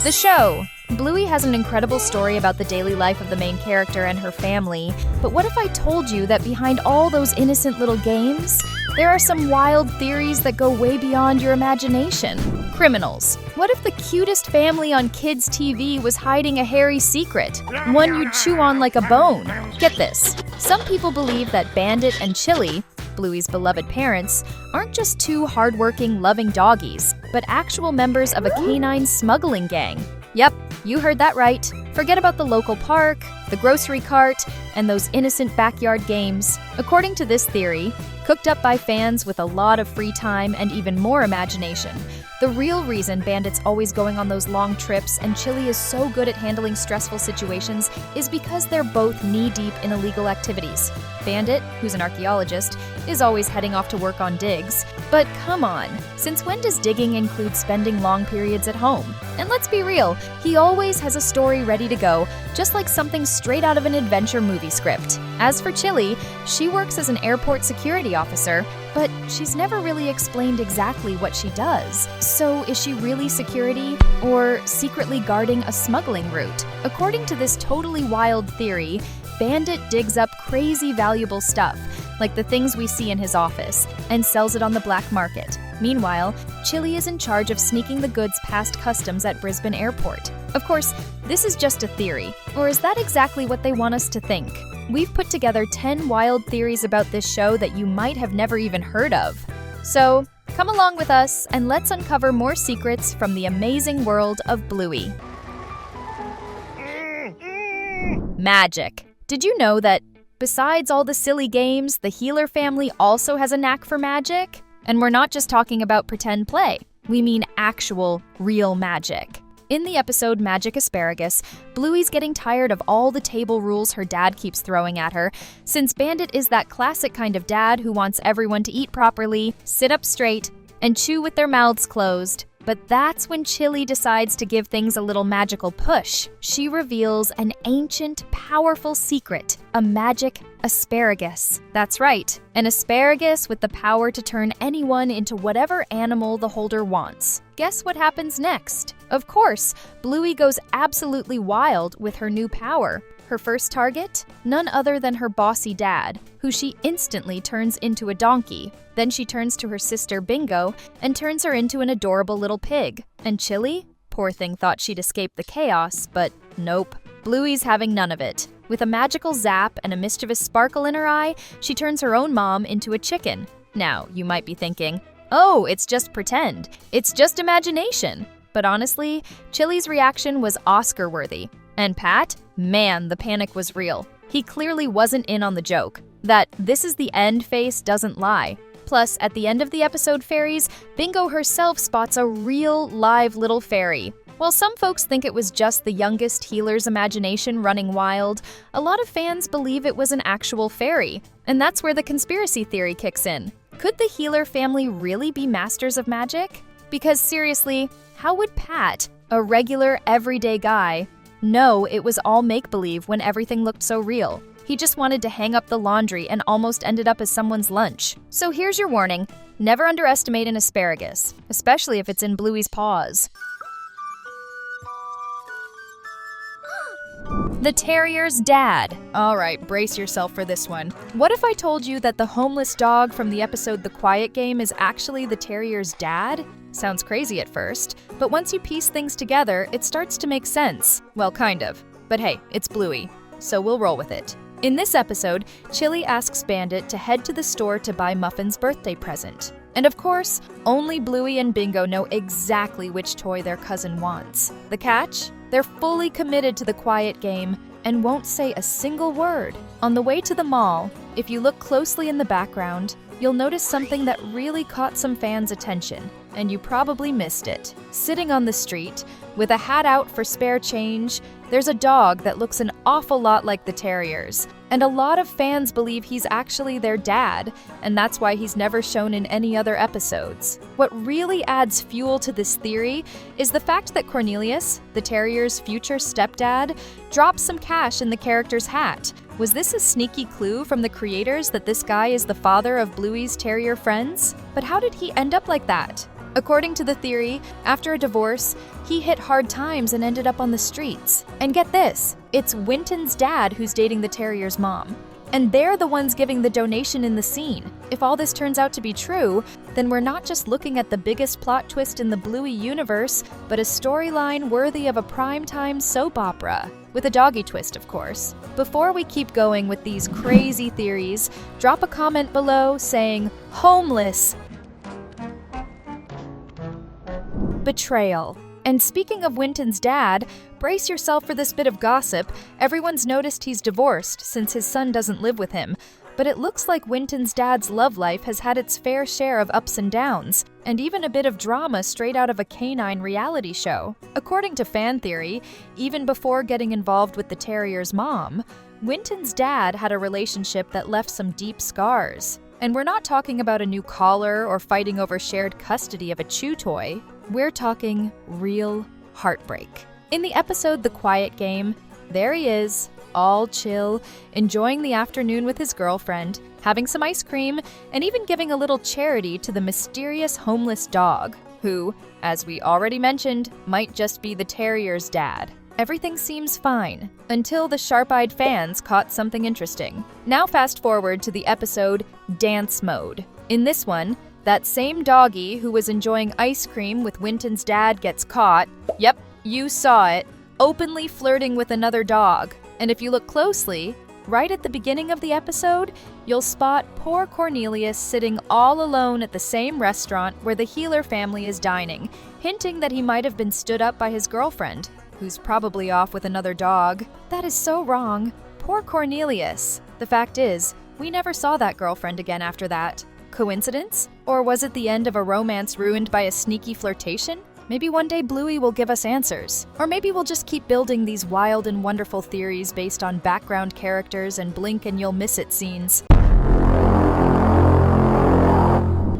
The show. Bluey has an incredible story about the daily life of the main character and her family, but what if I told you that behind all those innocent little games, there are some wild theories that go way beyond your imagination? Criminals. What if the cutest family on kids' TV was hiding a hairy secret? One you'd chew on like a bone. Get this. Some people believe that Bandit and Chili, Bluey's beloved parents, aren't just two hardworking, loving doggies, but actual members of a canine smuggling gang. Yep, you heard that right. Forget about the local park, the grocery cart, and those innocent backyard games. According to this theory, cooked up by fans with a lot of free time and even more imagination, the real reason Bandit's always going on those long trips and Chili is so good at handling stressful situations is because they're both knee-deep in illegal activities. Bandit, who's an archaeologist, is always heading off to work on digs. But come on, since when does digging include spending long periods at home? And let's be real, he always has a story ready to go, just like something straight out of an adventure movie script. As for Chili, she works as an airport security officer, but she's never really explained exactly what she does. So is she really security, or secretly guarding a smuggling route? According to this totally wild theory, Bandit digs up crazy valuable stuff, like the things we see in his office, and sells it on the black market. Meanwhile, Chili is in charge of sneaking the goods past customs at Brisbane Airport. Of course, this is just a theory, or is that exactly what they want us to think? We've put together 10 wild theories about this show that you might have never even heard of. So, come along with us and let's uncover more secrets from the amazing world of Bluey. Magic. Did you know that besides all the silly games, the Healer family also has a knack for magic? And we're not just talking about pretend play. We mean actual, real magic. In the episode Magic Asparagus, Bluey's getting tired of all the table rules her dad keeps throwing at her, since Bandit is that classic kind of dad who wants everyone to eat properly, sit up straight, and chew with their mouths closed. But that's when Chili decides to give things a little magical push. She reveals an ancient, powerful secret, a magic asparagus. That's right, an asparagus with the power to turn anyone into whatever animal the holder wants. Guess what happens next? Of course, Bluey goes absolutely wild with her new power. Her first target? None other than her bossy dad, who she instantly turns into a donkey. Then she turns to her sister Bingo and turns her into an adorable little pig. And Chili? Poor thing thought she'd escape the chaos, but nope. Bluey's having none of it. With a magical zap and a mischievous sparkle in her eye, she turns her own mom into a chicken. Now, you might be thinking, oh, it's just pretend. It's just imagination. But honestly, Chili's reaction was Oscar-worthy. And Pat? Man, the panic was real. He clearly wasn't in on the joke. That "this is the end" face doesn't lie. Plus, at the end of the episode Fairies, Bingo herself spots a real, live little fairy. While some folks think it was just the youngest Healer's imagination running wild, a lot of fans believe it was an actual fairy. And that's where the conspiracy theory kicks in. Could the Healer family really be masters of magic? Because seriously, how would Pat, a regular, everyday guy, know it was all make-believe when everything looked so real? He just wanted to hang up the laundry and almost ended up as someone's lunch. So here's your warning. Never underestimate an asparagus, especially if it's in Bluey's paws. The Terrier's dad. All right, brace yourself for this one. What if I told you that the homeless dog from the episode The Quiet Game is actually the Terrier's dad? Sounds crazy at first, but once you piece things together, it starts to make sense. Well, kind of. But hey, it's Bluey, so we'll roll with it. In this episode, Chili asks Bandit to head to the store to buy Muffin's birthday present. And of course, only Bluey and Bingo know exactly which toy their cousin wants. The catch? They're fully committed to the Quiet Game and won't say a single word. On the way to the mall, if you look closely in the background, you'll notice something that really caught some fans' attention, and you probably missed it. Sitting on the street, with a hat out for spare change, there's a dog that looks an awful lot like the Terriers. And a lot of fans believe he's actually their dad, and that's why he's never shown in any other episodes. What really adds fuel to this theory is the fact that Cornelius, the Terrier's future stepdad, drops some cash in the character's hat. Was this a sneaky clue from the creators that this guy is the father of Bluey's Terrier friends? But how did he end up like that? According to the theory, after a divorce, he hit hard times and ended up on the streets. And get this, it's Winton's dad who's dating the Terrier's mom. And they're the ones giving the donation in the scene. If all this turns out to be true, then we're not just looking at the biggest plot twist in the Bluey universe, but a storyline worthy of a primetime soap opera. With a doggy twist, of course. Before we keep going with these crazy theories, drop a comment below saying, "Homeless." Betrayal. And speaking of Winton's dad, brace yourself for this bit of gossip. Everyone's noticed he's divorced since his son doesn't live with him. But it looks like Winton's dad's love life has had its fair share of ups and downs, and even a bit of drama straight out of a canine reality show. According to fan theory, even before getting involved with the Terrier's mom, Winton's dad had a relationship that left some deep scars. And we're not talking about a new collar or fighting over shared custody of a chew toy. We're talking real heartbreak. In the episode The Quiet Game, there he is, all chill, enjoying the afternoon with his girlfriend, having some ice cream, and even giving a little charity to the mysterious homeless dog, who, as we already mentioned, might just be the Terrier's dad. Everything seems fine, until the sharp-eyed fans caught something interesting. Now fast forward to the episode Dance Mode. In this one, that same doggy who was enjoying ice cream with Winton's dad gets caught, yep, you saw it, openly flirting with another dog. And if you look closely, right at the beginning of the episode, you'll spot poor Cornelius sitting all alone at the same restaurant where the Healer family is dining, hinting that he might have been stood up by his girlfriend, who's probably off with another dog. That is so wrong. Poor Cornelius. The fact is, we never saw that girlfriend again after that. Coincidence? Or was it the end of a romance ruined by a sneaky flirtation? Maybe one day Bluey will give us answers. Or maybe we'll just keep building these wild and wonderful theories based on background characters and blink and you'll miss it scenes.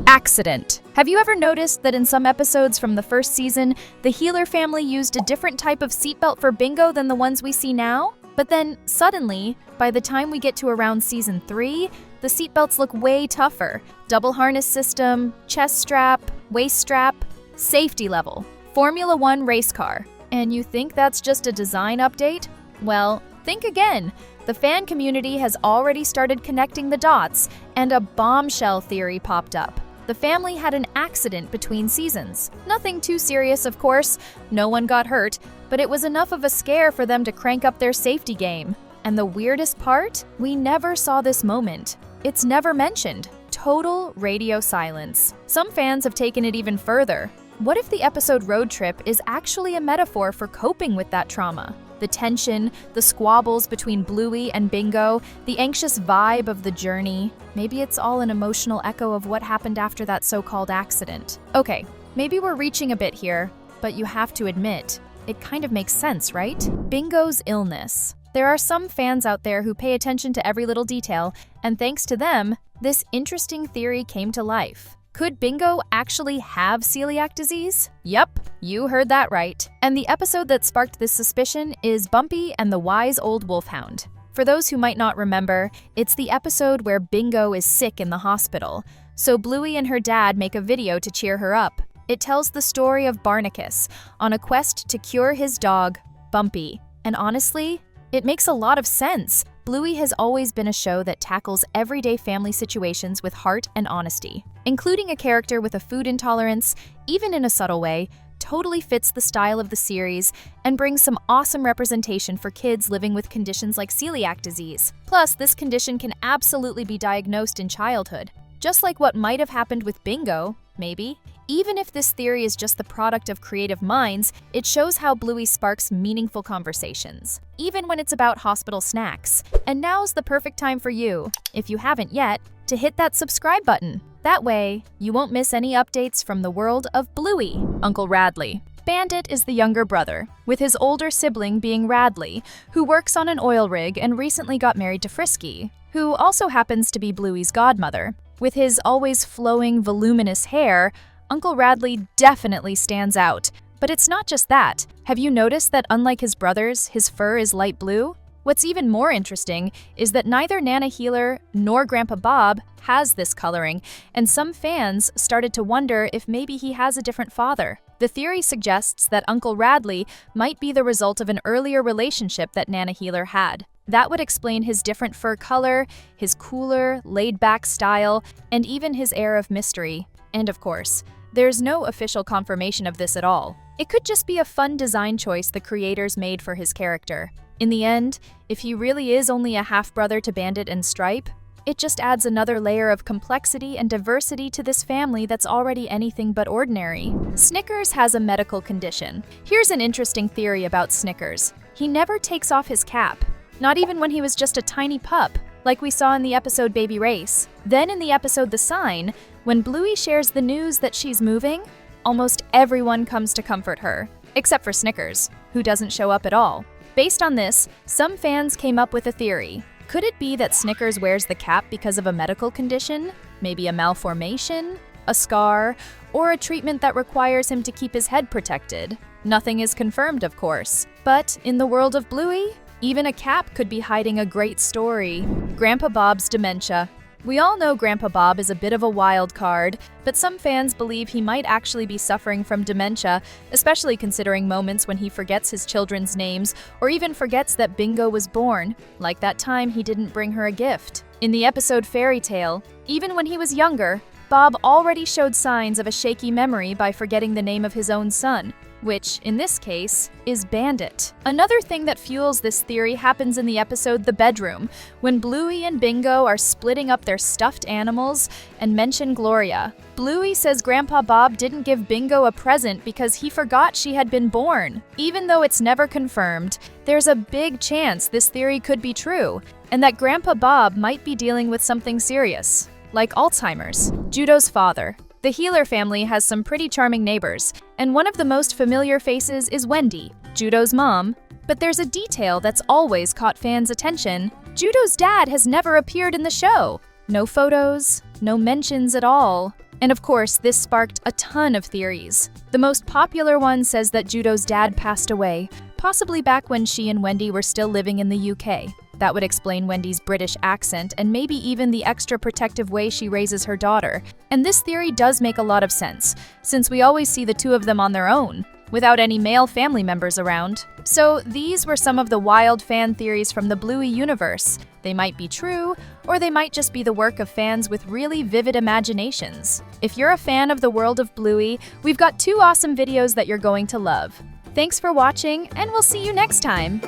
Accident. Have you ever noticed that in some episodes from the first season, the Healer family used a different type of seatbelt for Bingo than the ones we see now? But then, suddenly, by the time we get to around season 3, the seatbelts look way tougher. Double harness system, chest strap, waist strap, safety level, Formula 1 race car. And you think that's just a design update? Well, think again. The fan community has already started connecting the dots, and a bombshell theory popped up. The family had an accident between seasons. Nothing too serious, of course. No one got hurt, but it was enough of a scare for them to crank up their safety game. And the weirdest part? We never saw this moment. It's never mentioned. Total radio silence. Some fans have taken it even further. What if the episode Road Trip is actually a metaphor for coping with that trauma? The tension, the squabbles between Bluey and Bingo, the anxious vibe of the journey. Maybe it's all an emotional echo of what happened after that so-called accident. Okay, maybe we're reaching a bit here, but you have to admit, it kind of makes sense, right? Bingo's illness. There are some fans out there who pay attention to every little detail, and thanks to them, this interesting theory came to life. Could Bingo actually have celiac disease? Yep, you heard that right. And the episode that sparked this suspicion is Bumpy and the Wise Old Wolfhound. For those who might not remember, it's the episode where Bingo is sick in the hospital. So Bluey and her dad make a video to cheer her up. It tells the story of Barnacus on a quest to cure his dog, Bumpy. And honestly, it makes a lot of sense. Bluey has always been a show that tackles everyday family situations with heart and honesty. Including a character with a food intolerance, even in a subtle way, totally fits the style of the series and brings some awesome representation for kids living with conditions like celiac disease. Plus, this condition can absolutely be diagnosed in childhood. Just like what might have happened with Bingo, maybe. Even if this theory is just the product of creative minds, it shows how Bluey sparks meaningful conversations, even when it's about hospital snacks. And now's the perfect time for you, if you haven't yet, to hit that subscribe button. That way, you won't miss any updates from the world of Bluey. Uncle Radley. Bandit is the younger brother, with his older sibling being Radley, who works on an oil rig and recently got married to Frisky, who also happens to be Bluey's godmother. With his always flowing, voluminous hair, Uncle Radley definitely stands out. But it's not just that. Have you noticed that unlike his brothers, his fur is light blue? What's even more interesting is that neither Nana Healer nor Grandpa Bob has this coloring, and some fans started to wonder if maybe he has a different father. The theory suggests that Uncle Radley might be the result of an earlier relationship that Nana Healer had. That would explain his different fur color, his cooler, laid-back style, and even his air of mystery. And of course, there's no official confirmation of this at all. It could just be a fun design choice the creators made for his character. In the end, if he really is only a half-brother to Bandit and Stripe, it just adds another layer of complexity and diversity to this family that's already anything but ordinary. Snickers has a medical condition. Here's an interesting theory about Snickers. He never takes off his cap, not even when he was just a tiny pup, like we saw in the episode Baby Race. Then in the episode The Sign, when Bluey shares the news that she's moving, almost everyone comes to comfort her, except for Snickers, who doesn't show up at all. Based on this, some fans came up with a theory. Could it be that Snickers wears the cap because of a medical condition? Maybe a malformation, a scar, or a treatment that requires him to keep his head protected? Nothing is confirmed, of course. But in the world of Bluey, even a cap could be hiding a great story. Grandpa Bob's dementia. We all know Grandpa Bob is a bit of a wild card, but some fans believe he might actually be suffering from dementia, especially considering moments when he forgets his children's names or even forgets that Bingo was born, like that time he didn't bring her a gift. In the episode Fairy Tale, even when he was younger, Bob already showed signs of a shaky memory by forgetting the name of his own son, which, in this case, is Bandit. Another thing that fuels this theory happens in the episode The Bedroom, when Bluey and Bingo are splitting up their stuffed animals and mention Gloria. Bluey says Grandpa Bob didn't give Bingo a present because he forgot she had been born. Even though it's never confirmed, there's a big chance this theory could be true, and that Grandpa Bob might be dealing with something serious, like Alzheimer's. Judo's father. The Healer family has some pretty charming neighbors, and one of the most familiar faces is Wendy, Judo's mom. But there's a detail that's always caught fans' attention. Judo's dad has never appeared in the show. No photos, no mentions at all. And of course, this sparked a ton of theories. The most popular one says that Judo's dad passed away, possibly back when she and Wendy were still living in the UK. That would explain Wendy's British accent and maybe even the extra protective way she raises her daughter. And this theory does make a lot of sense, since we always see the two of them on their own, without any male family members around. So these were some of the wild fan theories from the Bluey universe. They might be true, or they might just be the work of fans with really vivid imaginations. If you're a fan of the world of Bluey, we've got 2 awesome videos that you're going to love. Thanks for watching, and we'll see you next time!